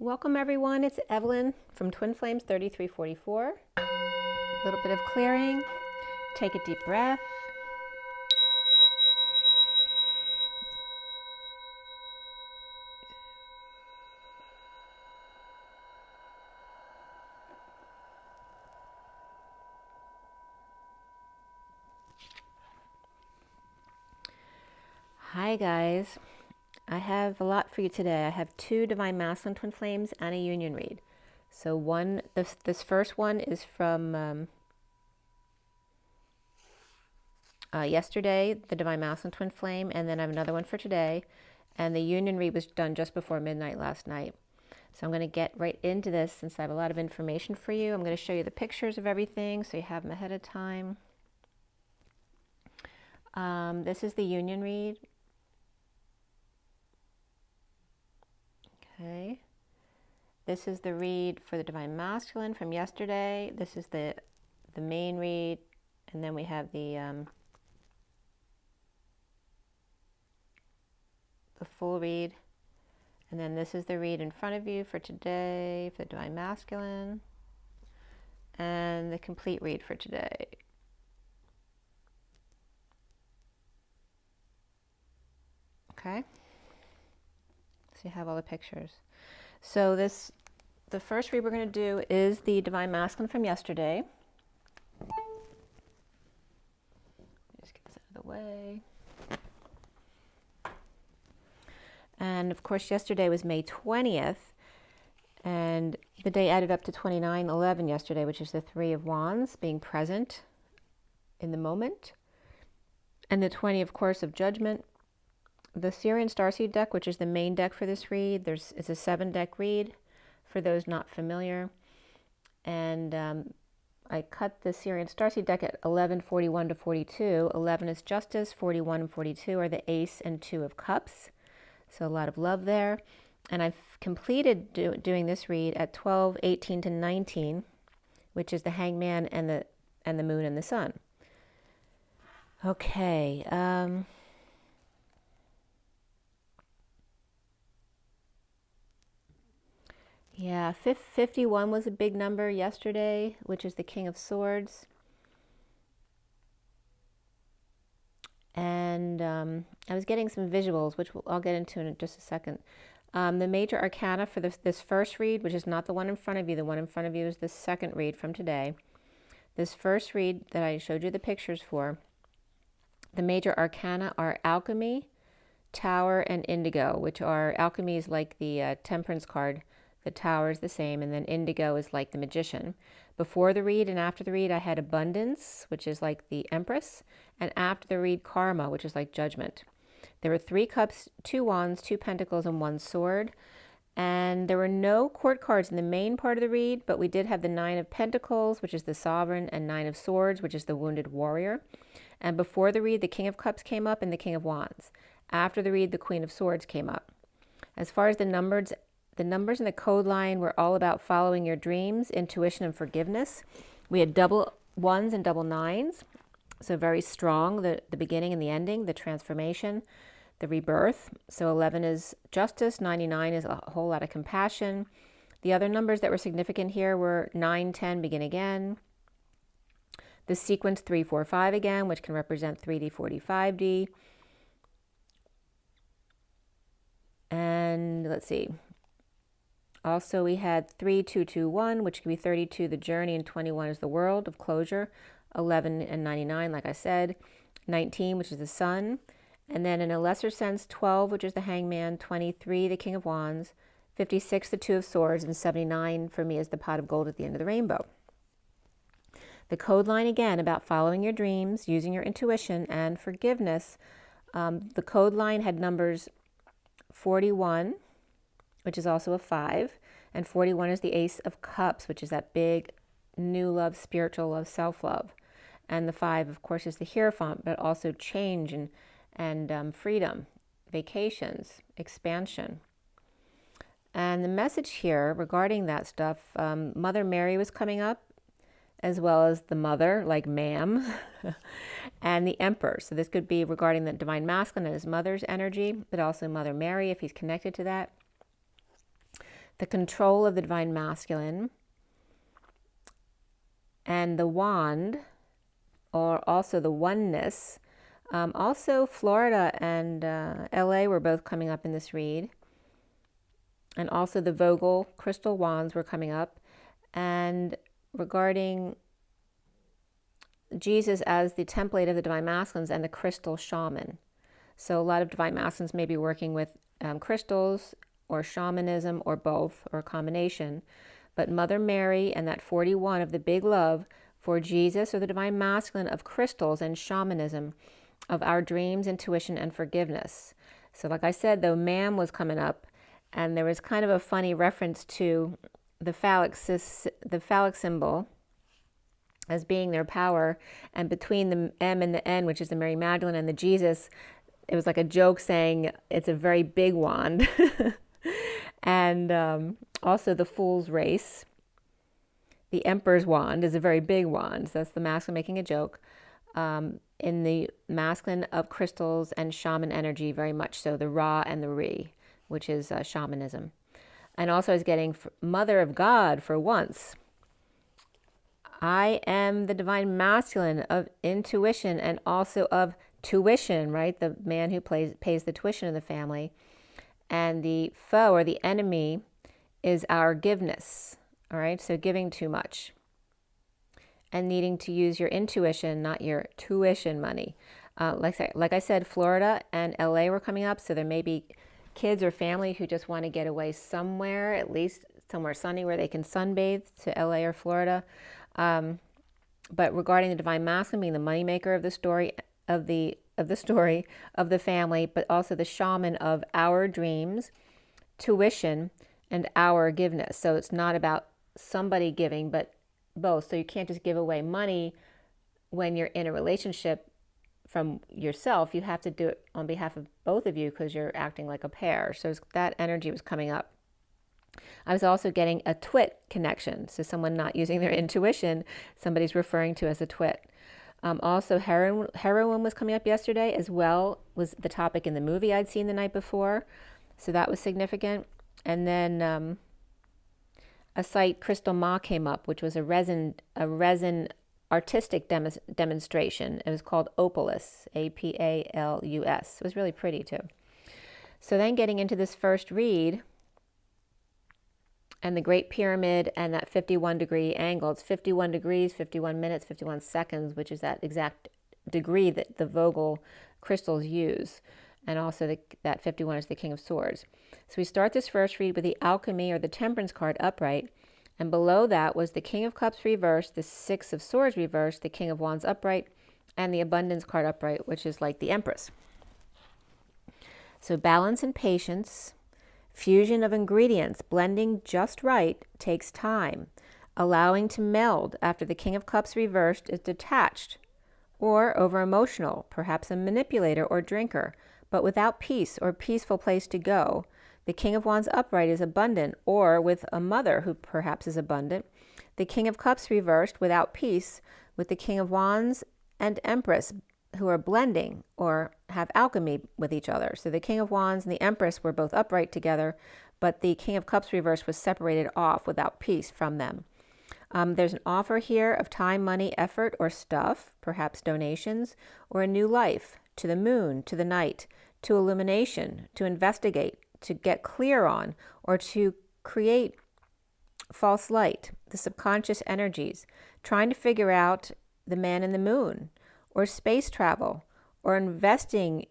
Welcome everyone, it's Evelyn from Twin Flames 3344. A little bit of clearing. Take a deep breath. Hi guys, I have a lot for you today. I have two Divine Masculine Twin Flames and a Union read. So this first one is from yesterday, the Divine Masculine Twin Flame, and then I have another one for today. And the Union read was done just before midnight last night. So I'm going to get right into this since I have a lot of information for you. I'm going to show you the pictures of everything so you have them ahead of time. This is the Union read. Okay. This is the read for the Divine Masculine from yesterday. This is the main read, and then we have the full read. And then this is the read in front of you for today for the Divine Masculine, and the complete read for today. Okay, so you have all the pictures. So the first read we're going to do is the Divine Masculine from yesterday. Just get this out of the way. And of course, yesterday was May 20th, and the day added up to 29/11 yesterday, which is the Three of Wands, being present in the moment. And the 20, of course, of Judgment. The SIRIAN STARSEED deck, which is the main deck for this read, it's a 7-deck read for those not familiar. And I cut the SIRIAN STARSEED deck at 11, 41 to 42. 11 is Justice, 41 and 42 are the Ace and Two of Cups. So a lot of love there. And I've completed doing this read at 12, 18 to 19, which is the Hangman and the Moon and the Sun. Okay. Yeah, 51 was a big number yesterday, which is the King of Swords. And I was getting some visuals, which I'll get into in just a second. The major arcana for this first read, which is not the one in front of you. The one in front of you is the second read from today. This first read that I showed you the pictures for, the major arcana are Alchemy, Tower, and Indigo, which are, Alchemy is like the Temperance card. The Tower is the same, and then Indigo is like the Magician. Before the read and after the read, I had Abundance, which is like the Empress, and after the read, Karma, which is like Judgment. There were 3 cups, 2 wands, 2 pentacles, and 1 sword. And there were no court cards in the main part of the read, but we did have the 9 of Pentacles, which is the Sovereign, and 9 of Swords, which is the Wounded Warrior. And before the read, the King of Cups came up and the King of Wands. After the read, the Queen of Swords came up. As far as the numbers in the code line were all about following your dreams, intuition, and forgiveness. We had double 1s and double 9s, so very strong, the beginning and the ending, the transformation, the rebirth. So 11 is Justice, 99 is a whole lot of compassion. The other numbers that were significant here were 9, 10, begin again. The sequence 3, 4, 5 again, which can represent 3D, 4D, 5D. And let's see. Also, we had 3, 2, 2, 1, which could be 32, the journey, and 21 is the world of closure. 11 and 99, like I said. 19, which is the sun. And then in a lesser sense, 12, which is the Hangman. 23, the King of Wands. 56, the Two of Swords. And 79 for me is the Pot of Gold at the end of the rainbow. The code line, again, about following your dreams, using your intuition, and forgiveness. The code line had numbers 41, which is also a 5, and 41 is the Ace of Cups, which is that big new love, spiritual love, self-love. And the 5, of course, is the Hierophant, but also change and freedom, vacations, expansion. And the message here regarding that stuff, Mother Mary was coming up, as well as the mother, like ma'am, and the Emperor. So this could be regarding the Divine Masculine and his mother's energy, but also Mother Mary, if he's connected to that. the control of the divine masculine, and the wand, or also the oneness. Also, Florida and LA were both coming up in this read. And also the Vogel crystal wands were coming up. And regarding Jesus as the template of the divine masculines and the crystal shaman. So a lot of divine masculines may be working with crystals or shamanism or both or a combination. But Mother Mary and that 41 of the big love for Jesus, or the divine masculine of crystals and shamanism, of our dreams, intuition, and forgiveness. So like I said, though, man was coming up, and there was kind of a funny reference to the phallic symbol as being their power, and between the M and the N, which is the Mary Magdalene, and the Jesus, it was like a joke saying it's a very big wand. And also the Fool's Race. The Emperor's wand is a very big wand, so that's the masculine making a joke. In the masculine of crystals and shaman energy, very much so, the Ra and the Re, which is shamanism. And also I was getting Mother of God for once. I am the divine masculine of intuition and also of tuition, right? The man who pays the tuition in the family. And the foe, or the enemy, is our giveness, all right? So giving too much and needing to use your intuition, not your tuition money. Like I said, Florida and LA were coming up, so there may be kids or family who just want to get away somewhere, at least somewhere sunny where they can sunbathe, to LA or Florida. But regarding the divine masculine being the moneymaker of the story, of the story of the family, but also the shaman of our dreams, tuition, and our giveness. So it's not about somebody giving, but both. So you can't just give away money when you're in a relationship from yourself. You have to do it on behalf of both of you because you're acting like a pair. So that energy was coming up. I was also getting a twit connection. So someone not using their intuition, somebody's referring to as a twit. Also, heroin was coming up yesterday, as well was the topic in the movie I'd seen the night before. So that was significant. And then a site, Crystal Ma, came up, which was a resin artistic demonstration. It was called Opalus, Apalus. It was really pretty too. So then getting into this first read, and the Great Pyramid and that 51-degree angle. It's 51 degrees, 51 minutes, 51 seconds, which is that exact degree that the Vogel crystals use. And also that 51 is the King of Swords. So we start this first read with the Alchemy, or the Temperance card, upright. And below that was the King of Cups reversed, the Six of Swords reversed, the King of Wands upright, and the Abundance card upright, which is like the Empress. So balance and patience. Fusion of ingredients, blending just right, takes time. Allowing to meld after the King of Cups reversed is detached or over-emotional, perhaps a manipulator or drinker, but without peace or peaceful place to go. The King of Wands upright is abundant, or with a mother who perhaps is abundant. The King of Cups reversed without peace, with the King of Wands and Empress who are blending or have alchemy with each other. So the King of Wands and the Empress were both upright together, but the King of Cups reversed was separated off without peace from them. There's an offer here of time, money, effort, or stuff, perhaps donations, or a new life, to the moon, to the night, to illumination, to investigate, to get clear on, or to create false light, the subconscious energies, trying to figure out the man in the moon, or space travel, or investing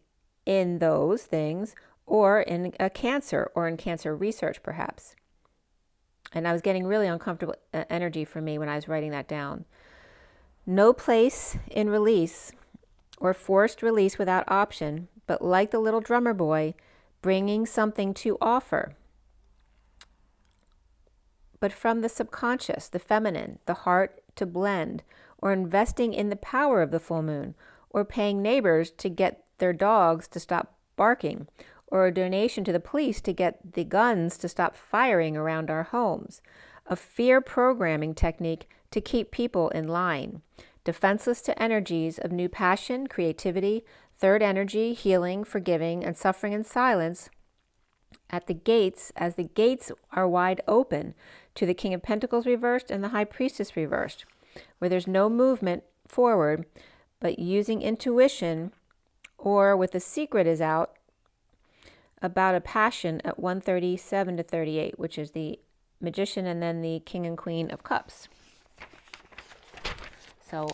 in those things, or in a cancer, or in cancer research, perhaps. And I was getting really uncomfortable energy for me when I was writing that down. No place in release, or forced release without option, but like the little drummer boy, bringing something to offer. But from the subconscious, the feminine, the heart to blend, or investing in the power of the full moon, or paying neighbors to get their dogs to stop barking, or a donation to the police to get the guns to stop firing around our homes. A fear programming technique to keep people in line. Defenseless to energies of new passion, creativity, third energy, healing, forgiving, and suffering in silence, at the gates, as the gates are wide open to the King of Pentacles reversed and the High Priestess reversed, where there's no movement forward, but using intuition, or with the secret is out about a passion at 137 to 38, which is the Magician and then the King and Queen of Cups. So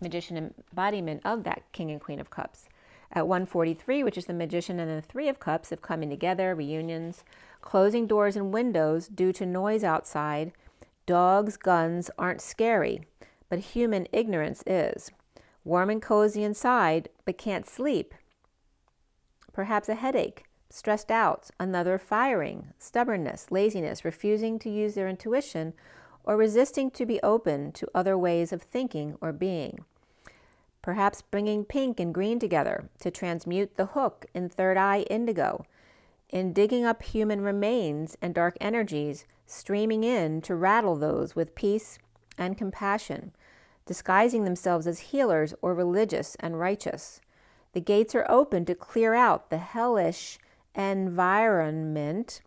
Magician embodiment of that King and Queen of Cups. At 143, which is the Magician and the Three of Cups of coming together, reunions, closing doors and windows due to noise outside. Dogs, guns aren't scary, but human ignorance is. Warm and cozy inside, but can't sleep. Perhaps a headache, stressed out, another firing, stubbornness, laziness, refusing to use their intuition, or resisting to be open to other ways of thinking or being. Perhaps bringing pink and green together to transmute the hook in third eye indigo, in digging up human remains and dark energies, streaming in to rattle those with peace and compassion, disguising themselves as healers or religious and righteous. The gates are open to clear out the hellish environment,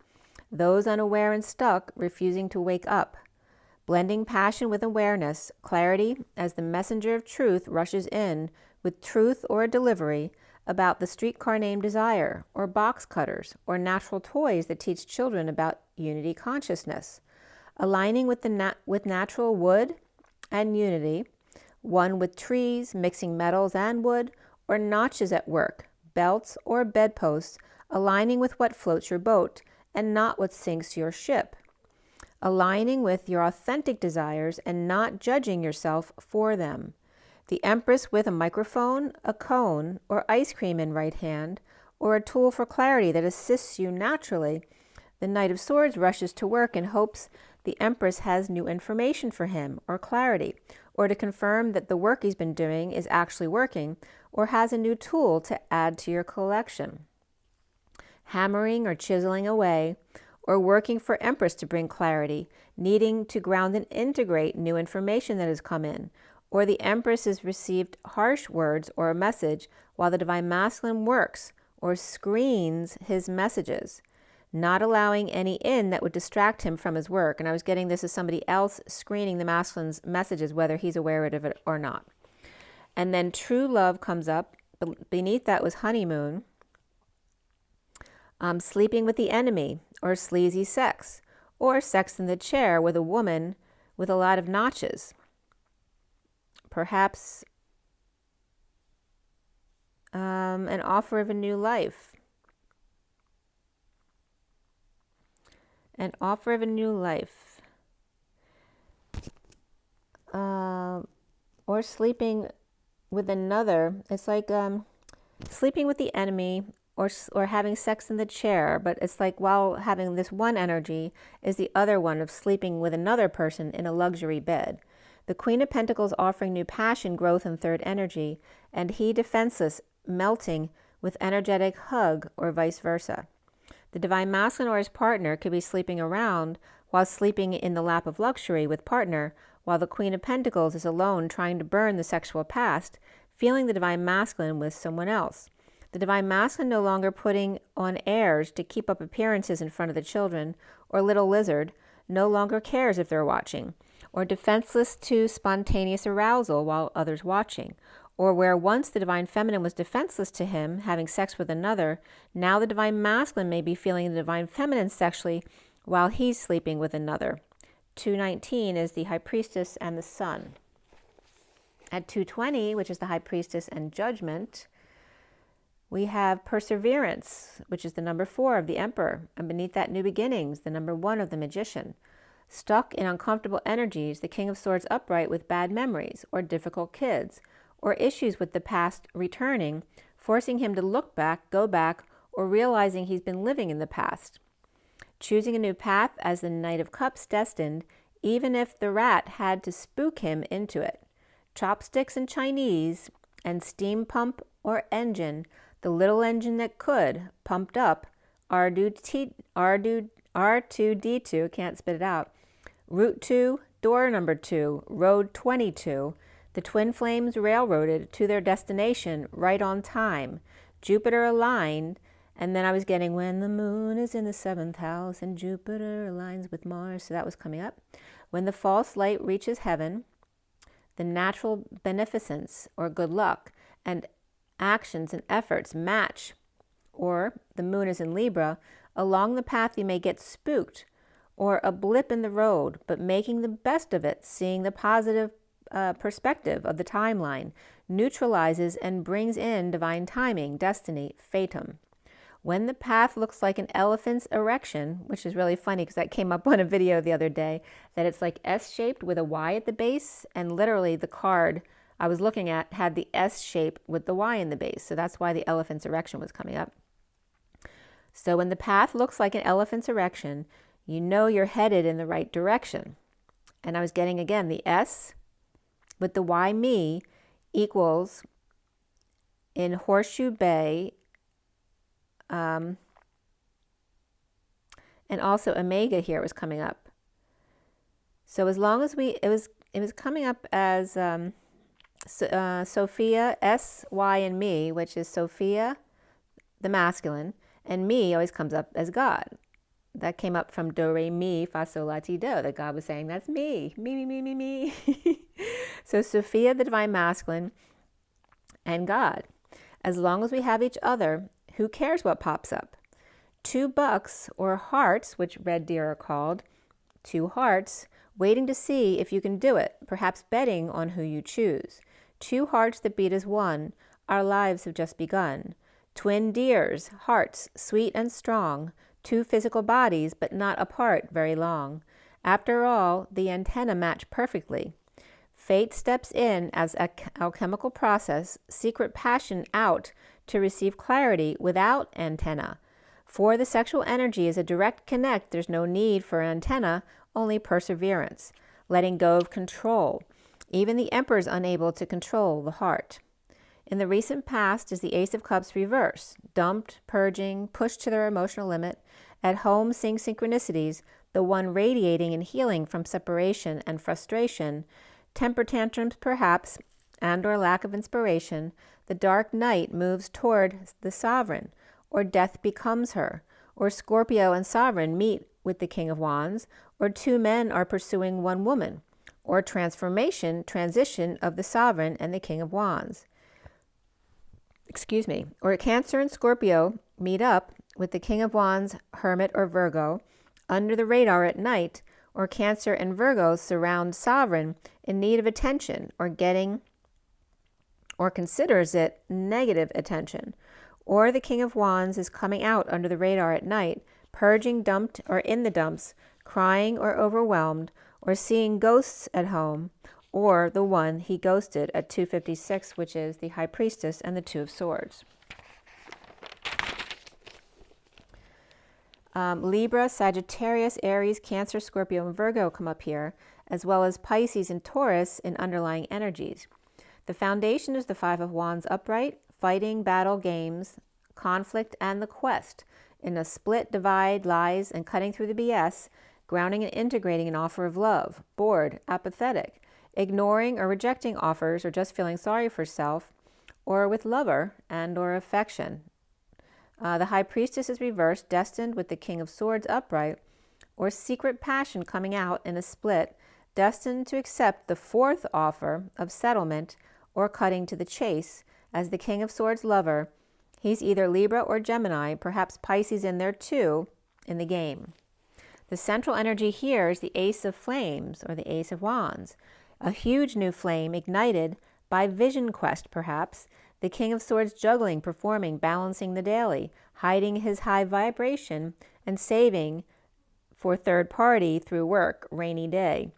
those unaware and stuck, refusing to wake up. Blending passion with awareness, clarity as the messenger of truth rushes in with truth or a delivery about the streetcar named Desire, or box cutters, or natural toys that teach children about unity consciousness. Aligning with with natural wood and unity, one with trees, mixing metals and wood, or notches at work, belts or bedposts, aligning with what floats your boat and not what sinks your ship. Aligning with your authentic desires and not judging yourself for them. The Empress with a microphone, a cone, or ice cream in right hand, or a tool for clarity that assists you naturally. The Knight of Swords rushes to work and hopes the Empress has new information for him, or clarity, or to confirm that the work he's been doing is actually working, or has a new tool to add to your collection. Hammering or chiseling away, or working for Empress to bring clarity, needing to ground and integrate new information that has come in, or the Empress has received harsh words or a message while the Divine Masculine works or screens his messages, not allowing any in that would distract him from his work. And I was getting this as somebody else screening the masculine's messages, whether he's aware of it or not. And then true love comes up. Beneath that was honeymoon. Sleeping with the enemy, or sleazy sex, or sex in the chair with a woman with a lot of notches. Perhaps an offer of a new life. An offer of a new life. Or sleeping with another. It's like sleeping with the enemy, or having sex in the chair, but it's like while having this one energy is the other one of sleeping with another person in a luxury bed. The Queen of Pentacles offering new passion, growth, and third energy, and he defenseless, melting with energetic hug, or vice versa. The Divine Masculine or his partner could be sleeping around while sleeping in the lap of luxury with partner, while the Queen of Pentacles is alone trying to burn the sexual past, feeling the Divine Masculine with someone else. The Divine Masculine no longer putting on airs to keep up appearances in front of the children, or little lizard no longer cares if they're watching, or defenseless to spontaneous arousal while others watching, or where once the Divine Feminine was defenseless to him, having sex with another, now the Divine Masculine may be feeling the Divine Feminine sexually while he's sleeping with another. 219 is the High Priestess and the Sun. At 220, which is the High Priestess and Judgment, we have Perseverance, which is the number 4 of the Emperor, and beneath that, New Beginnings, the number 1 of the Magician. Stuck in uncomfortable energies, the King of Swords upright with bad memories, or difficult kids, or issues with the past returning, forcing him to look back, go back, or realizing he's been living in the past. Choosing a new path as the Knight of Cups destined, even if the rat had to spook him into it. Chopsticks and Chinese, and steam pump or engine, the little engine that could, pumped up, R2D2, can't spit it out, Route 2, door number 2, road 22, the twin flames railroaded to their destination right on time, Jupiter aligned, And then I was getting when the moon is in the 7th house and Jupiter aligns with Mars. So that was coming up. When the false light reaches heaven, the natural beneficence or good luck and actions and efforts match, or the moon is in Libra, along the path you may get spooked or a blip in the road, but making the best of it, seeing the positive perspective of the timeline, neutralizes and brings in divine timing, destiny, fatum. When the path looks like an elephant's erection, which is really funny because that came up on a video the other day, that it's like S-shaped with a Y at the base, and literally the card I was looking at had the S shape with the Y in the base. So that's why the elephant's erection was coming up. So when the path looks like an elephant's erection, you know you're headed in the right direction. And I was getting, again, the S with the Y me equals in Horseshoe Bay, and also Omega here was coming up. So as long as it was coming up as Sophia, S, Y, and me, which is Sophia, the masculine, and me always comes up as God. That came up from do, re, mi, fa, sol, la, ti, do, that God was saying, that's me, me. So Sophia, the divine masculine, and God. As long as we have each other, who cares what pops up? 2 bucks, or hearts, which red deer are called, 2 hearts, waiting to see if you can do it, perhaps betting on who you choose. 2 hearts that beat as one, our lives have just begun. Twin deers, hearts, sweet and strong, 2 physical bodies, but not apart very long. After all, the antenna match perfectly. Fate steps in as an alchemical process, secret passion out to receive clarity without antenna. For the sexual energy is a direct connect. There's no need for an antenna, only perseverance, letting go of control. Even the emperor is unable to control the heart. In the recent past is the Ace of Cups reverse, dumped, purging, pushed to their emotional limit. At home, seeing synchronicities, the one radiating and healing from separation and frustration, temper tantrums perhaps, and or lack of inspiration. The dark night moves toward the sovereign, or death becomes her, or Scorpio and sovereign meet with the King of Wands, or 2 men are pursuing 1 woman, or transition of the sovereign and the King of Wands. Or Cancer and Scorpio meet up with the King of Wands, Hermit, or Virgo, under the radar at night, or Cancer and Virgo surround sovereign in need of attention, or considers it negative attention. Or the King of Wands is coming out under the radar at night, purging, dumped, or in the dumps, crying or overwhelmed, or seeing ghosts at home, or the one he ghosted at 256, which is the High Priestess and the 2 of Swords. Libra, Sagittarius, Aries, Cancer, Scorpio, and Virgo come up here, as well as Pisces and Taurus in underlying energies. The foundation is the 5 of Wands upright, fighting, battle, games, conflict, and the quest. In a split, divide, lies, and cutting through the BS, grounding and integrating an offer of love, bored, apathetic, ignoring or rejecting offers, or just feeling sorry for self, or with lover and or affection. The High Priestess is reversed, destined with the King of Swords upright, or secret passion coming out in a split, destined to accept the 4th offer of settlement or cutting to the chase. As the King of Swords lover, he's either Libra or Gemini, perhaps Pisces in there too, in the game. The central energy here is the Ace of Flames, or the Ace of Wands, a huge new flame ignited by vision quest perhaps, the King of Swords juggling, performing, balancing the daily, hiding his high vibration, and saving for third party through work, rainy day.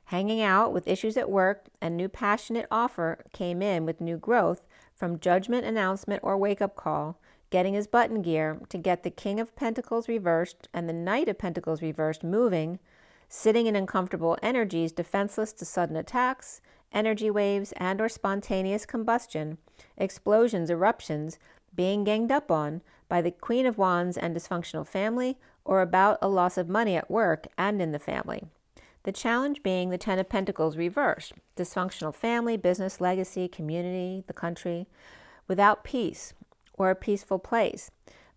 Hanging out with issues at work, and new passionate offer came in with new growth from judgment, announcement, or wake-up call, getting his button gear to get the King of Pentacles reversed and the Knight of Pentacles reversed moving, sitting in uncomfortable energies, defenseless to sudden attacks, energy waves, and or spontaneous combustion, explosions, eruptions, being ganged up on by the Queen of Wands and dysfunctional family, or about a loss of money at work and in the family. The challenge being the 10 of Pentacles reversed, dysfunctional family, business, legacy, community, the country, without peace or a peaceful place.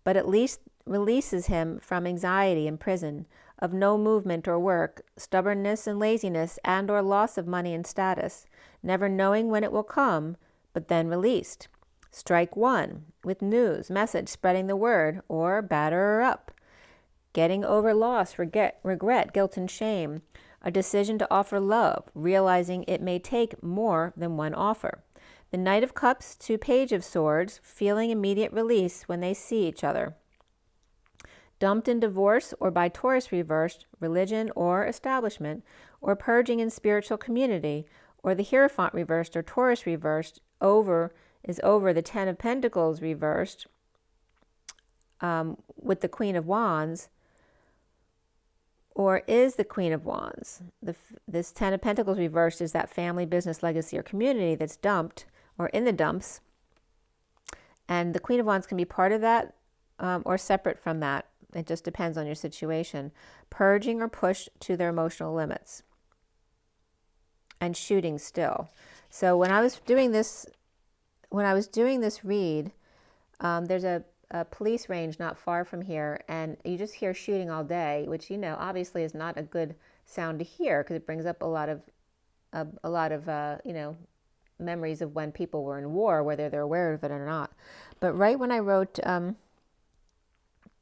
but at least releases him from anxiety in prison, of no movement or work, stubbornness and laziness, and or loss of money and status, never knowing when it will come, but then released. Strike one, with news, message, spreading the word, or batter her up. Getting over loss, regret, guilt, and shame. A decision to offer love, realizing it may take more than one offer. The Knight of Cups to Page of Swords, feeling immediate release when they see each other. Dumped in divorce or by Taurus reversed, religion or establishment, or purging in spiritual community, or the Hierophant reversed or Taurus reversed, over the Ten of Pentacles reversed with the Queen of Wands, or is the Queen of Wands. This Ten of Pentacles reversed is that family, business, legacy, or community that's dumped or in the dumps. And the Queen of Wands can be part of that or separate from that. It just depends on your situation. Purging or pushed to their emotional limits. And shooting still. So when I was doing this read, there's a police range not far from here, and you just hear shooting all day, which obviously is not a good sound to hear because it brings up a lot of memories of when people were in war, whether they're aware of it or not. But right when I wrote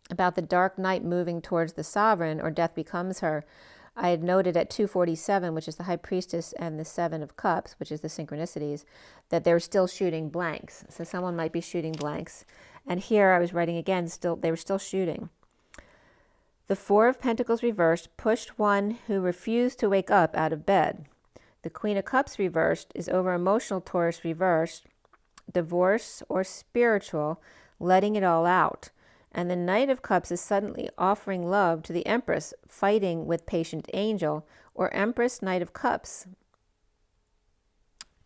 about the dark night moving towards the sovereign, or death becomes her, I had noted at 247, which is the High Priestess, and the Seven of Cups, which is the synchronicities, that they were still shooting blanks. So someone might be shooting blanks. And here I was writing again, they were still shooting. The Four of Pentacles reversed pushed one who refused to wake up out of bed. The Queen of Cups reversed is over emotional Taurus reversed, divorce or spiritual, letting it all out. And the Knight of Cups is suddenly offering love to the Empress, fighting with Patient Angel, or Empress Knight of Cups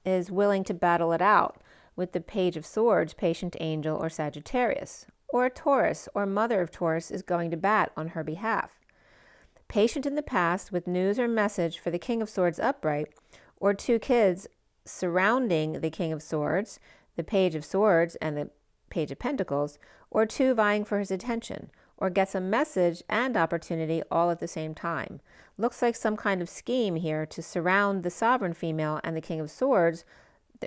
is willing to battle it out with the Page of Swords, Patient Angel, or Sagittarius. Or a Taurus or Mother of Taurus is going to bat on her behalf. Patient in the past with news or message for the King of Swords upright, or two kids surrounding the King of Swords, the Page of Swords, and the Page of Pentacles, or two vying for his attention, or gets a message and opportunity all at the same time. Looks like some kind of scheme here to surround the sovereign female and the King of Swords,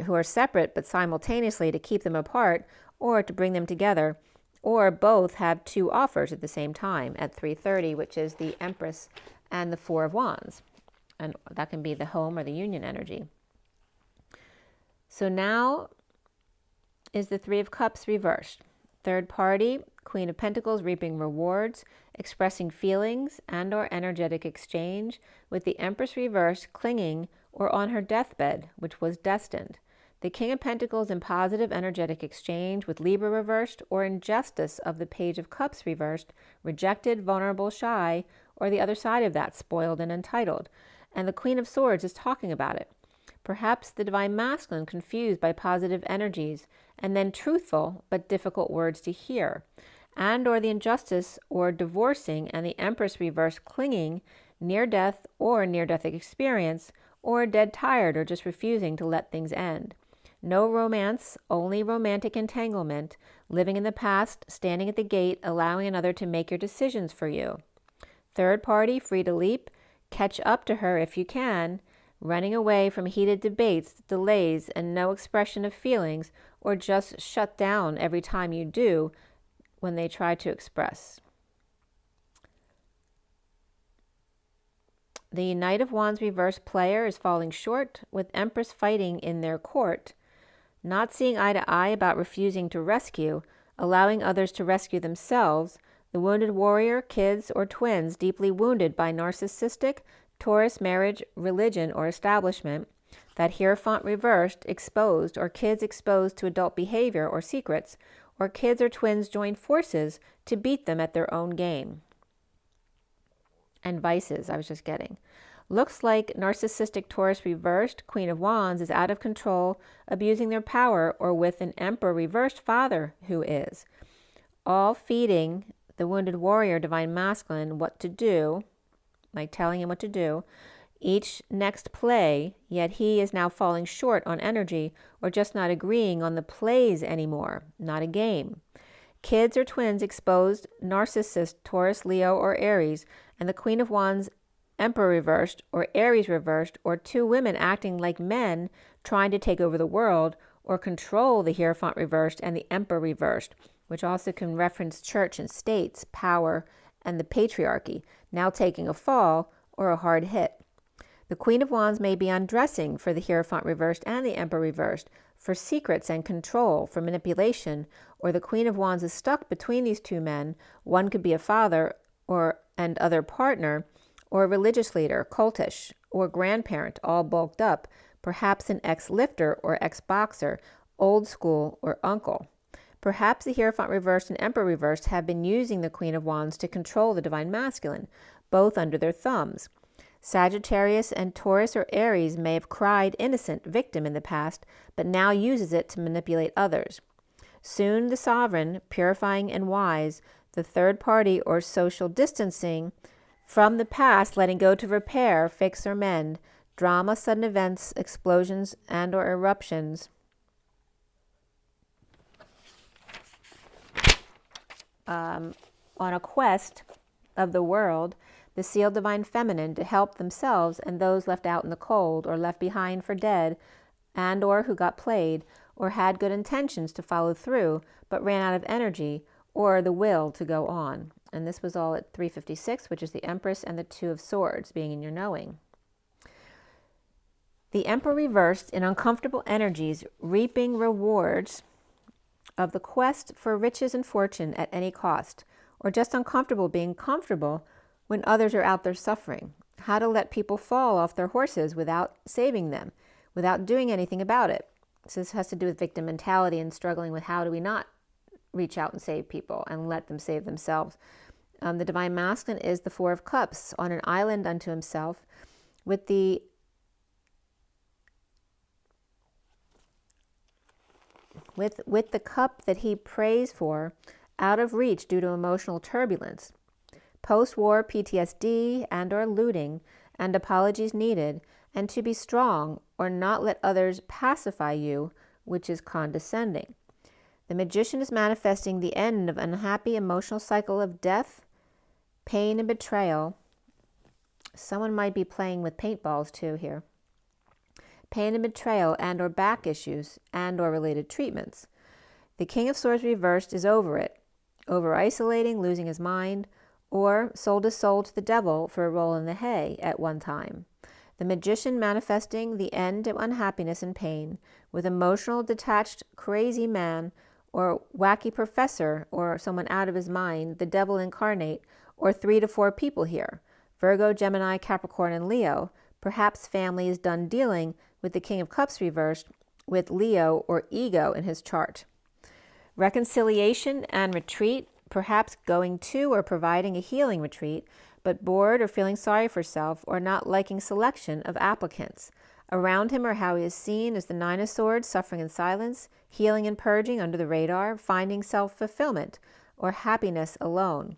who are separate but simultaneously to keep them apart, or to bring them together, or both have two offers at the same time at 3:30, which is the Empress and the Four of Wands. And that can be the home or the union energy. So now is the Three of Cups reversed. Third party, Queen of Pentacles reaping rewards, expressing feelings and or energetic exchange, with the Empress reversed clinging or on her deathbed, which was destined. The King of Pentacles in positive energetic exchange with Libra reversed, or injustice of the Page of Cups reversed, rejected, vulnerable, shy, or the other side of that, spoiled and entitled. And the Queen of Swords is talking about it. Perhaps the Divine Masculine confused by positive energies, and then truthful but difficult words to hear, and or the injustice or divorcing and the Empress reverse clinging, near death or near-death experience, or dead tired or just refusing to let things end. No romance, only romantic entanglement, living in the past, standing at the gate, allowing another to make your decisions for you. Third party, free to leap, catch up to her if you can, running away from heated debates, delays, and no expression of feelings, or just shut down every time you do when they try to express. The Knight of Wands reverse player is falling short, with Empress fighting in their court, not seeing eye to eye about refusing to rescue, allowing others to rescue themselves, the wounded warrior, kids, or twins deeply wounded by narcissistic, Taurus marriage, religion, or establishment, that Hierophant reversed, exposed, or kids exposed to adult behavior or secrets, or kids or twins join forces to beat them at their own game. And vices, I was just getting. Looks like narcissistic Taurus reversed, Queen of Wands, is out of control, abusing their power, or with an Emperor reversed father who is. All feeding the wounded warrior, Divine Masculine, what to do, like telling him what to do, each next play, yet he is now falling short on energy or just not agreeing on the plays anymore, not a game. kids or twins exposed, narcissist, Taurus, Leo, or Aries, and the Queen of Wands, Emperor reversed, or Aries reversed, or two women acting like men trying to take over the world or control the Hierophant reversed and the Emperor reversed, which also can reference church and states, power, and the patriarchy, now taking a fall or a hard hit. The Queen of Wands may be undressing for the Hierophant reversed and the Emperor reversed, for secrets and control, for manipulation, or the Queen of Wands is stuck between these two men. One could be a father and other partner, or a religious leader, cultish, or grandparent, all bulked up, perhaps an ex-lifter or ex-boxer, old school, or uncle. Perhaps the Hierophant reversed and Emperor reversed have been using the Queen of Wands to control the Divine Masculine, both under their thumbs. Sagittarius and Taurus or Aries may have cried innocent victim in the past, but now uses it to manipulate others. Soon the sovereign, purifying and wise, the third party or social distancing from the past, letting go to repair, fix, or mend, drama, sudden events, explosions, and or eruptions. On a quest of the world, the sealed divine feminine to help themselves and those left out in the cold or left behind for dead and or who got played or had good intentions to follow through but ran out of energy or the will to go on. And this was all at 356, which is the Empress and the Two of Swords being in your knowing. The Emperor reversed in uncomfortable energies, reaping rewards of the quest for riches and fortune at any cost, or just uncomfortable being comfortable when others are out there suffering. How to let people fall off their horses without saving them, without doing anything about it. So this has to do with victim mentality and struggling with how do we not reach out and save people and let them save themselves. The Divine Masculine is the Four of Cups on an island unto himself with the cup that he prays for out of reach due to emotional turbulence. Post-war PTSD and or looting and apologies needed, and to be strong or not let others pacify you, which is condescending. The Magician is manifesting the end of an unhappy emotional cycle of death, pain, and betrayal. Someone might be playing with paintballs too here. Pain and betrayal and or back issues and or related treatments. The King of Swords reversed is over it, over isolating, losing his mind, or sold his soul to the devil for a roll in the hay at one time. The Magician manifesting the end of unhappiness and pain with emotional, detached, crazy man or wacky professor or someone out of his mind, the devil incarnate, or 3 to 4 people here, Virgo, Gemini, Capricorn, and Leo. Perhaps family is done dealing with the King of Cups reversed with Leo or ego in his chart. Reconciliation and retreat, perhaps going to or providing a healing retreat, but bored or feeling sorry for self or not liking selection of applicants. Around him or how he is seen is the Nine of Swords, suffering in silence, healing and purging under the radar, finding self-fulfillment or happiness alone.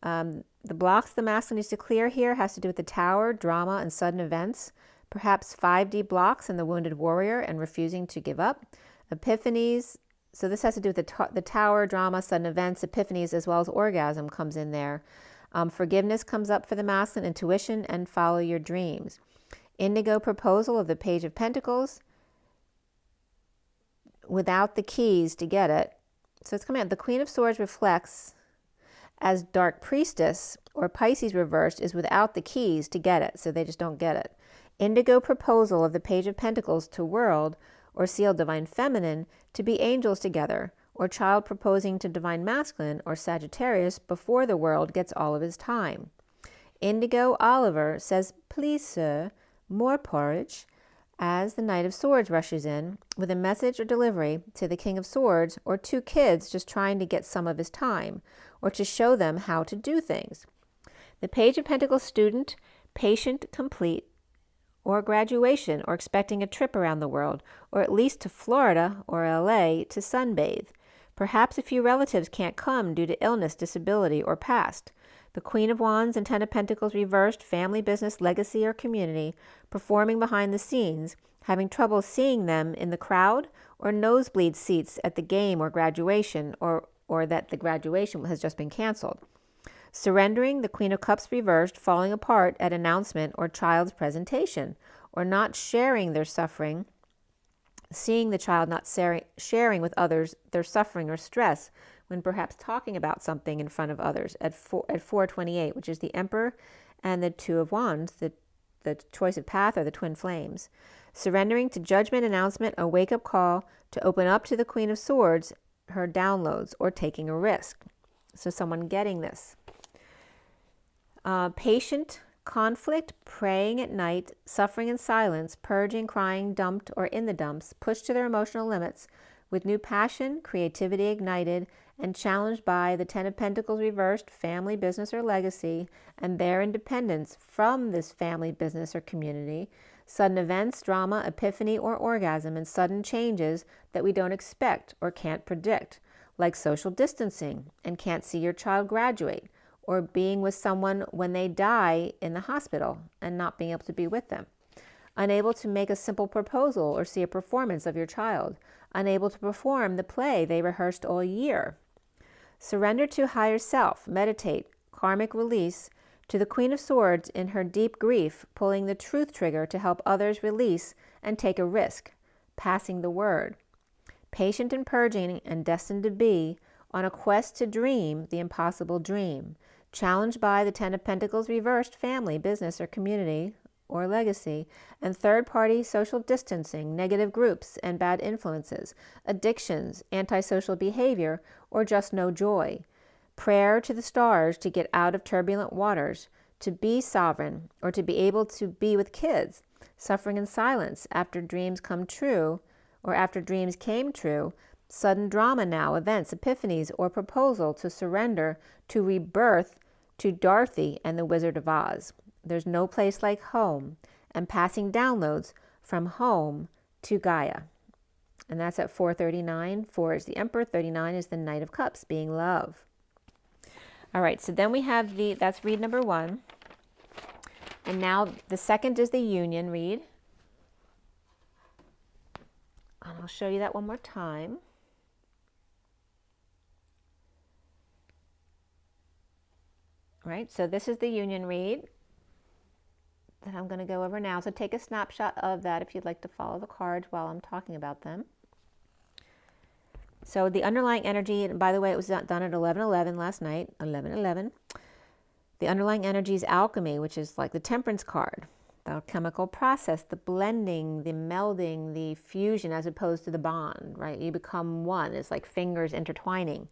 The blocks the masculine needs to clear here has to do with the Tower, drama, and sudden events. Perhaps 5D blocks and the wounded warrior and refusing to give up. Epiphanies. So this has to do with the Tower, drama, sudden events, epiphanies, as well as orgasm comes in there. Forgiveness comes up for the masculine, intuition, and follow your dreams. Indigo proposal of the Page of Pentacles without the keys to get it. So it's coming out. The Queen of Swords reflects as Dark Priestess, or Pisces reversed is without the keys to get it, so they just don't get it. Indigo proposal of the Page of Pentacles to World, or Sealed Divine Feminine, to be angels together, or child proposing to Divine Masculine, or Sagittarius, before the World gets all of his time. Indigo Oliver says, "Please, sir, more porridge," as the Knight of Swords rushes in with a message or delivery to the King of Swords, or 2 kids just trying to get some of his time, or to show them how to do things. The Page of Pentacles student, patient, complete, or graduation, or expecting a trip around the world, or at least to Florida or LA to sunbathe. Perhaps a few relatives can't come due to illness, disability, or past. The Queen of Wands and 10 of Pentacles reversed, family, business, legacy, or community, performing behind the scenes, having trouble seeing them in the crowd, or nosebleed seats at the game or graduation, or or that the graduation has just been canceled. Surrendering, the Queen of Cups reversed, falling apart at announcement or child's presentation, or not sharing their suffering, seeing the child not sharing with others their suffering or stress when perhaps talking about something in front of others at 428, which is the Emperor and the Two of Wands, the choice of path or the twin flames. Surrendering to judgment, announcement, a wake-up call to open up to the Queen of Swords, her downloads, or taking a risk. So someone getting this. Patient conflict, praying at night, suffering in silence, purging, crying, dumped or in the dumps, pushed to their emotional limits with new passion, creativity ignited, and challenged by the Ten of Pentacles reversed, family, business, or legacy, and their independence from this family, business, or community, sudden events, drama, epiphany, or orgasm, and sudden changes that we don't expect or can't predict, like social distancing and can't see your child graduate, or being with someone when they die in the hospital and not being able to be with them. Unable to make a simple proposal or see a performance of your child. Unable to perform the play they rehearsed all year. Surrender to higher self, meditate, karmic release, to the Queen of Swords in her deep grief, pulling the truth trigger to help others release and take a risk, passing the word. Patient and purging and destined to be on a quest to dream the impossible dream. Challenged by the Ten of Pentacles reversed, family, business, or community, or legacy, and third-party social distancing, negative groups and bad influences, addictions, antisocial behavior, or just no joy. Prayer to the stars to get out of turbulent waters, to be sovereign, or to be able to be with kids, suffering in silence after dreams come true, or after dreams came true, sudden drama now, events, epiphanies, or proposal to surrender, to rebirth, to Dorothy and the Wizard of Oz. There's no place like home, and passing downloads from home to Gaia. And that's at 439. 4 is the Emperor, 39 is the Knight of Cups, being love. All right, so then we have that's read number 1. And now the second is the union read. And I'll show you that one more time. Right, so this is the union read that I'm going to go over now. So take a snapshot of that if you'd like to follow the cards while I'm talking about them. So the underlying energy, and by the way, it was done at 11:11 last night, 11:11. The underlying energy is alchemy, which is like the temperance card, the alchemical process, the blending, the melding, the fusion as opposed to the bond, right? You become one. It's like fingers intertwining.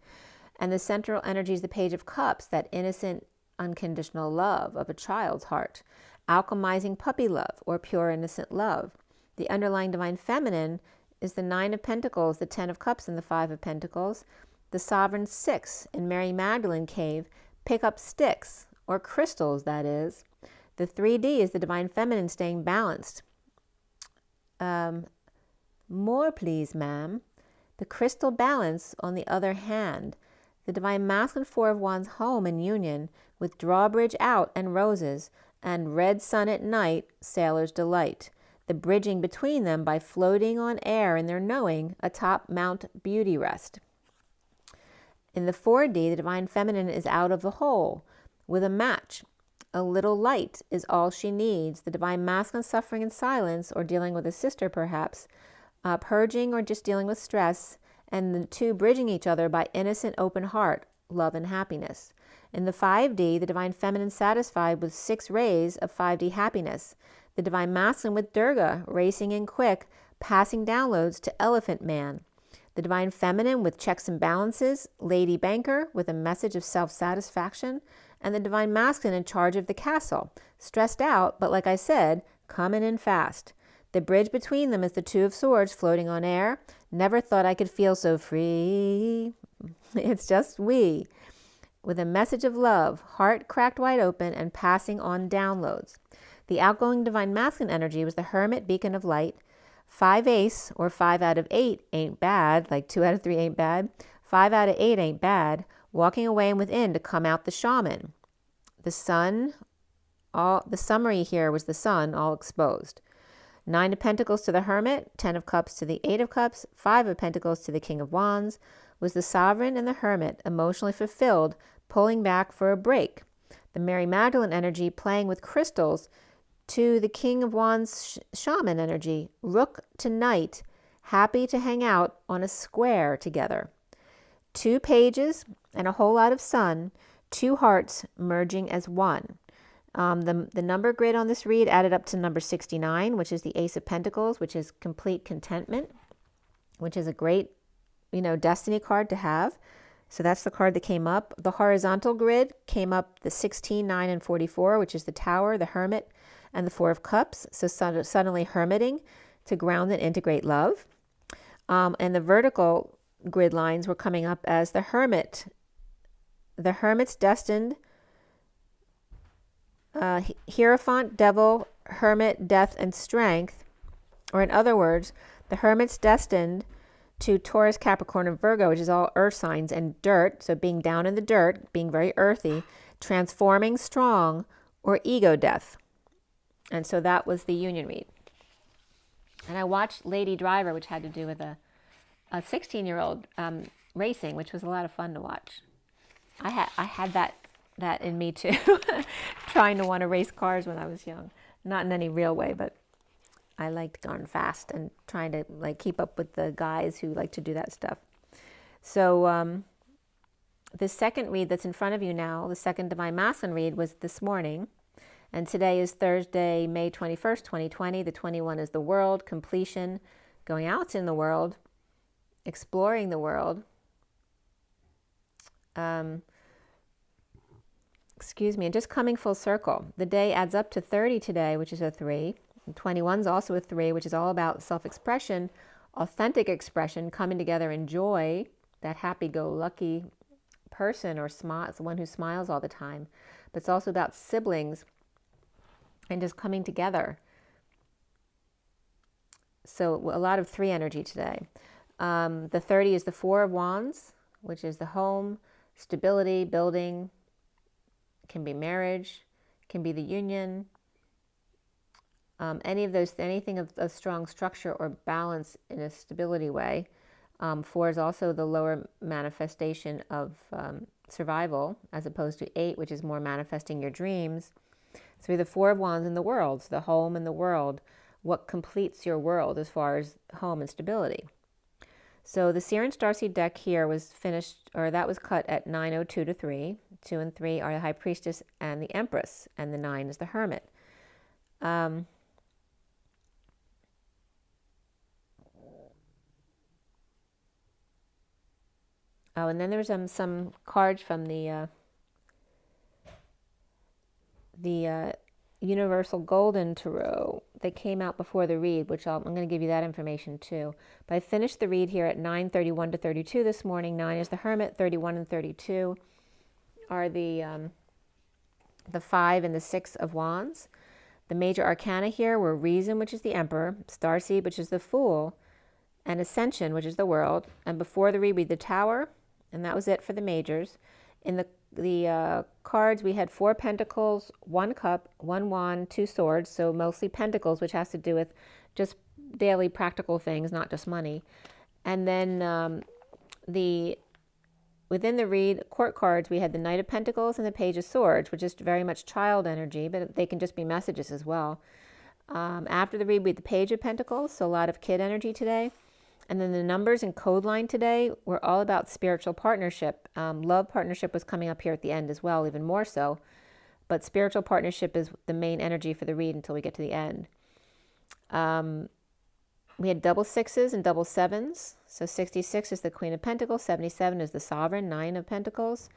And the central energy is the Page of Cups, that innocent, unconditional love of a child's heart, alchemizing puppy love or pure innocent love. The underlying divine feminine is the Nine of Pentacles, the Ten of Cups, and the Five of Pentacles. The Sovereign Six in Mary Magdalene Cave, pick up sticks, or crystals, that is. The 3D is the divine feminine staying balanced. More please, ma'am. The crystal balance, on the other hand, the divine masculine Four of Wands home in union with drawbridge out and roses and red sun at night, sailor's delight. The bridging between them by floating on air in their knowing atop Mount Beauty rest. In the 4D, the divine feminine is out of the hole with a match. A little light is all she needs. The divine masculine suffering in silence or dealing with a sister perhaps, purging or just dealing with stress, and the two bridging each other by innocent open heart, love and happiness. In the 5D, the divine feminine satisfied with 6 rays of 5D happiness. The divine masculine with Durga racing in quick, passing downloads to Elephant Man. The divine feminine with checks and balances, Lady Banker with a message of self-satisfaction, and the divine masculine in charge of the castle, stressed out, but like I said, coming in fast. The bridge between them is the Two of Swords floating on air. Never thought I could feel so free. It's just we. With a message of love, heart cracked wide open and passing on downloads. The outgoing divine masculine energy was the Hermit, beacon of light. 5 ace, or 5 out of 8 ain't bad, like 2 out of 3 ain't bad. 5 out of 8 ain't bad. Walking away and within to come out the shaman. The sun, the summary here was the sun all exposed. 9 of Pentacles to the Hermit, 10 of Cups to the 8 of Cups, 5 of Pentacles to the King of Wands, was the Sovereign and the Hermit, emotionally fulfilled, pulling back for a break. The Mary Magdalene energy playing with crystals to the King of Wands shaman energy, Rook to Knight, happy to hang out on a square together. 2 pages and a whole lot of sun, 2 hearts merging as one. The number grid on this read added up to number 69, which is the Ace of Pentacles, which is complete contentment, which is a great, destiny card to have. So that's the card that came up. The horizontal grid came up the 16, 9, and 44, which is the Tower, the Hermit, and the 4 of Cups. So suddenly hermiting to ground and integrate love. And the vertical grid lines were coming up as the Hermit. The Hermit's destined, Hierophant, Devil, Hermit, Death, and Strength. Or in other words, the Hermit's destined to Taurus, Capricorn, and Virgo, which is all earth signs, and dirt, so being down in the dirt, being very earthy, transforming strong, or ego death. And so that was the union read. And I watched Lady Driver, which had to do with a 16-year-old racing, which was a lot of fun to watch. I had that in me too, trying to want to race cars when I was young. Not in any real way, but I liked going fast and trying to keep up with the guys who like to do that stuff. So the second read that's in front of you now, the second Divine Masculine read, was this morning. And today is Thursday, May 21st, 2020. The 21 is the world, completion, going out in the world, exploring the world. And just coming full circle. The day adds up to 30 today, which is a 3. 21 is also a 3, which is all about self-expression, authentic expression, coming together in joy, that happy-go-lucky person or the one who smiles all the time. But it's also about siblings and just coming together. So a lot of 3 energy today. The 30 is the 4 of Wands, which is the home, stability, building, can be marriage, can be the union, anything of a strong structure or balance in a stability way. 4 is also the lower manifestation of survival, as opposed to 8, which is more manifesting your dreams. So the 4 of Wands in the world, so the home and the world, what completes your world as far as home and stability. So the SIRIAN Starseed deck here was finished, or that was cut at 9:02 to 3. 2 and 3 are the High Priestess and the Empress, and the 9 is the Hermit. And then there's some cards from the Universal Golden Tarot. They came out before the read, which I'm going to give you that information too. But I finished the read here at 9:31 to 32 this morning. 9 is the Hermit, 31 and 32 are the 5 and the 6 of Wands. The major arcana here were Reason, which is the Emperor, Starseed, which is the Fool, and Ascension, which is the World. And before the read, the Tower, and that was it for the majors. In the cards, we had 4 Pentacles, 1 Cup, 1 Wand, 2 Swords, so mostly Pentacles, which has to do with just daily practical things, not just money. And then within the read, court cards, we had the Knight of Pentacles and the Page of Swords, which is very much child energy, but they can just be messages as well. After the read, we had the Page of Pentacles, so a lot of kid energy today. And then the numbers and code line today were all about spiritual partnership. Love partnership was coming up here at the end as well, even more so. But spiritual partnership is the main energy for the read until we get to the end. We had double 6s and double 7s. So 66 is the Queen of Pentacles, 77 is the Sovereign, 9 of Pentacles.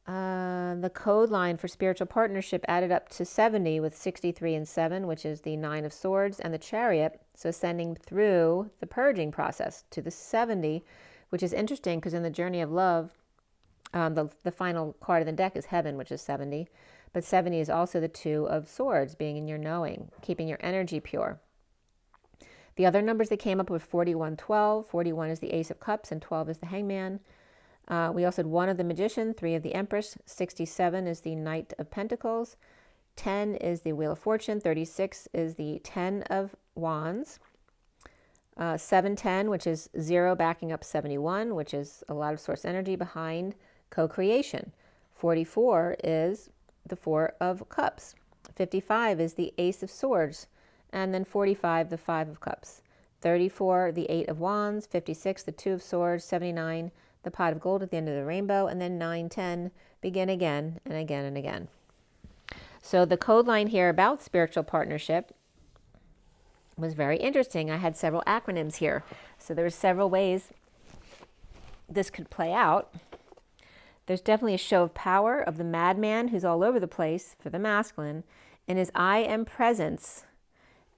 The code line for spiritual partnership added up to 70 with 63 and 7, which is the 9 of Swords and the Chariot. So sending through the purging process to the 70, which is interesting because in the journey of love, the final card of the deck is Heaven, which is 70. But 70 is also the 2 of Swords, being in your knowing, keeping your energy pure. The other numbers that came up were 41, 12. 41 is the Ace of Cups and 12 is the Hangman. We also had 1 of the Magician, 3 of the Empress. 67 is the Knight of Pentacles. 10 is the Wheel of Fortune. 36 is the 10 of Wands. 710, which is 0 backing up 71, which is a lot of source energy behind co-creation. 44 is the 4 of Cups. 55 is the Ace of Swords. And then 45, the 5 of Cups. 34, the 8 of Wands. 56, the 2 of Swords. 79, the pot of gold at the end of the rainbow. And then 9, 10, begin again and again and again. So the code line here about spiritual partnership was very interesting. I had several acronyms here. So there were several ways this could play out. There's definitely a show of power of the madman who's all over the place for the masculine, and his I am presence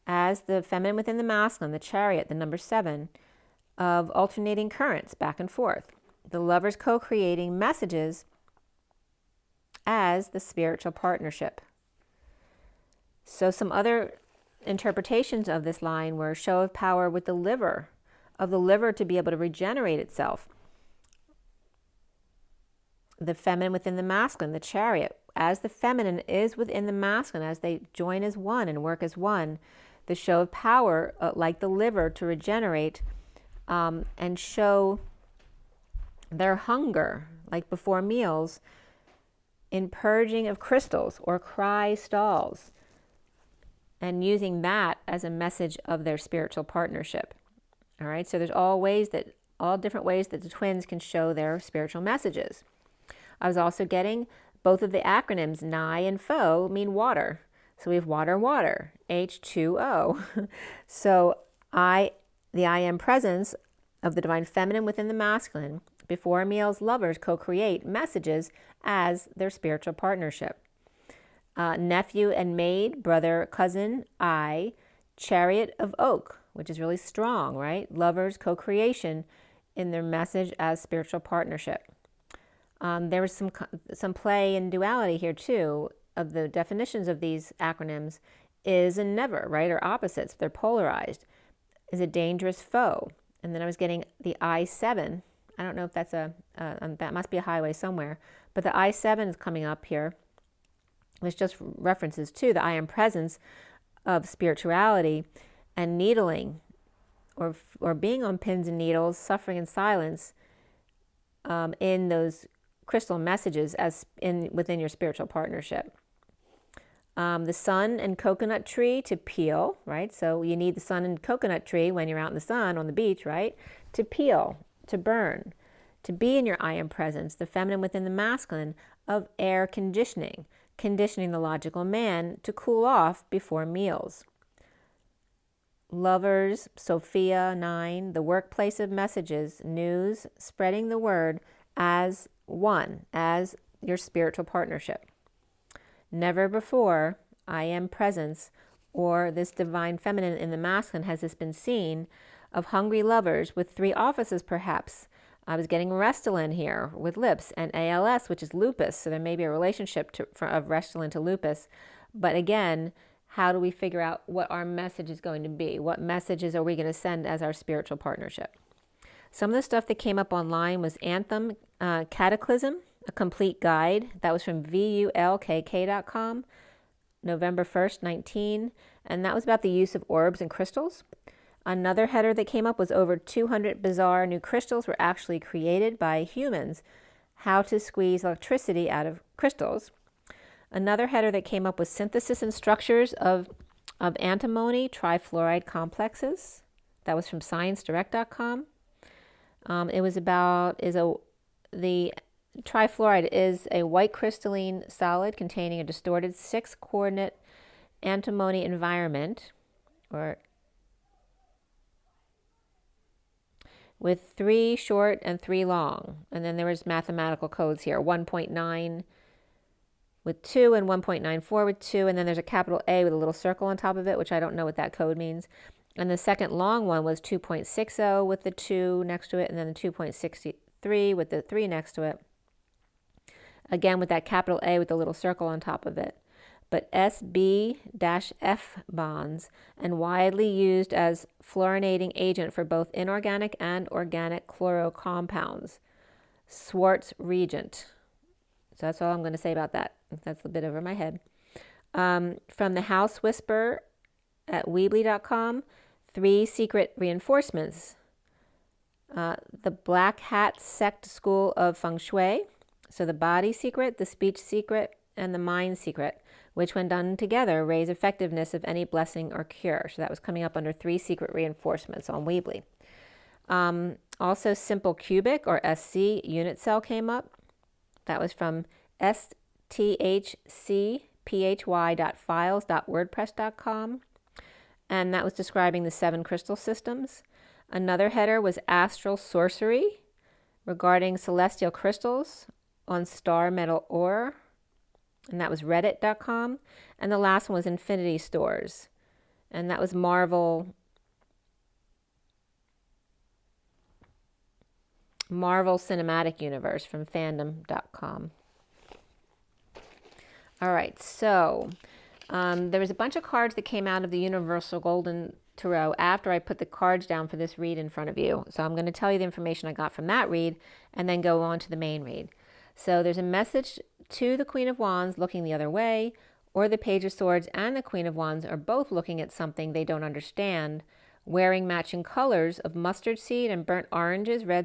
as the feminine within the masculine, the chariot, the number 7, of alternating currents back and forth. The lovers co-creating messages as the spiritual partnership. So some other interpretations of this line were show of power with the liver, of the liver to be able to regenerate itself. The feminine within the masculine, the chariot, as the feminine is within the masculine, as they join as one and work as one, the show of power, like the liver, to regenerate and show their hunger, like before meals, in purging of crystals or crystals, and using that as a message of their spiritual partnership. All right, so there's all different ways that the twins can show their spiritual messages. I was also getting both of the acronyms, nigh and foe, mean water. So we have water, water, H2O. So the I am presence of the divine feminine within the masculine, before meals, lovers co-create messages as their spiritual partnership. Nephew and maid, brother, cousin, I, chariot of oak, which is really strong, right? Lovers, co-creation in their message as spiritual partnership. There was some play and duality here too of the definitions of these acronyms. Is and never, right? Or opposites. They're polarized. Is a dangerous foe. And then I was getting the I-7. I don't know if that's that must be a highway somewhere. But the I-7 is coming up here. Which just references to the I am presence of spirituality and needling or being on pins and needles, suffering in silence in those crystal messages within your spiritual partnership. The sun and coconut tree to peel, right? So you need the sun and coconut tree when you're out in the sun on the beach, right? To peel, to burn, to be in your I am presence, the feminine within the masculine of air conditioning. Conditioning the logical man to cool off before meals. Lovers, Sophia, 9, the workplace of messages, news, spreading the word as one, as your spiritual partnership. Never before, I am presence, or this divine feminine in the masculine has this been seen, of hungry lovers with 3 offices perhaps. I was getting Restylane here with lips, and ALS, which is lupus. So there may be a relationship of Restylane to lupus. But again, how do we figure out what our message is going to be? What messages are we going to send as our spiritual partnership? Some of the stuff that came up online was Anthem Cataclysm, a complete guide. That was from vulkk.com, November 1st, 19. And that was about the use of orbs and crystals. Another header that came up was over 200 bizarre new crystals were actually created by humans. How to squeeze electricity out of crystals. Another header that came up was synthesis and structures of antimony trifluoride complexes. That was from ScienceDirect.com. It was about the trifluoride is a white crystalline solid containing a distorted 6-coordinate antimony environment, or with 3 short and 3 long. And then there was mathematical codes here, 1.9 with 2 and 1.94 with 2. And then there's a capital A with a little circle on top of it, which I don't know what that code means. And the second long one was 2.60 with the 2 next to it, and then the 2.63 with the 3 next to it. Again, with that capital A with the little circle on top of it. But SB-F bonds, and widely used as fluorinating agent for both inorganic and organic chlorocompounds. Swartz reagent. So that's all I'm going to say about that. That's a bit over my head. From the House Whisper at Weebly.com, 3 secret reinforcements. The Black Hat Sect School of Feng Shui. So the body secret, the speech secret, and the mind secret, which when done together raise effectiveness of any blessing or cure. So that was coming up under 3 secret reinforcements on Weebly. Also Simple Cubic or SC unit cell came up. That was from sthcphy.files.wordpress.com. And that was describing the 7 crystal systems. Another header was Astral Sorcery regarding celestial crystals on Star Metal Ore. And that was reddit.com. And the last one was Infinity Stores. And that was Marvel Cinematic Universe from fandom.com. All right, so there was a bunch of cards that came out of the Universal Golden Tarot after I put the cards down for this read in front of you. So I'm going to tell you the information I got from that read and then go on to the main read. So there's a message to the Queen of Wands looking the other way, or the Page of Swords and the Queen of Wands are both looking at something they don't understand, wearing matching colors of mustard seed and burnt oranges, red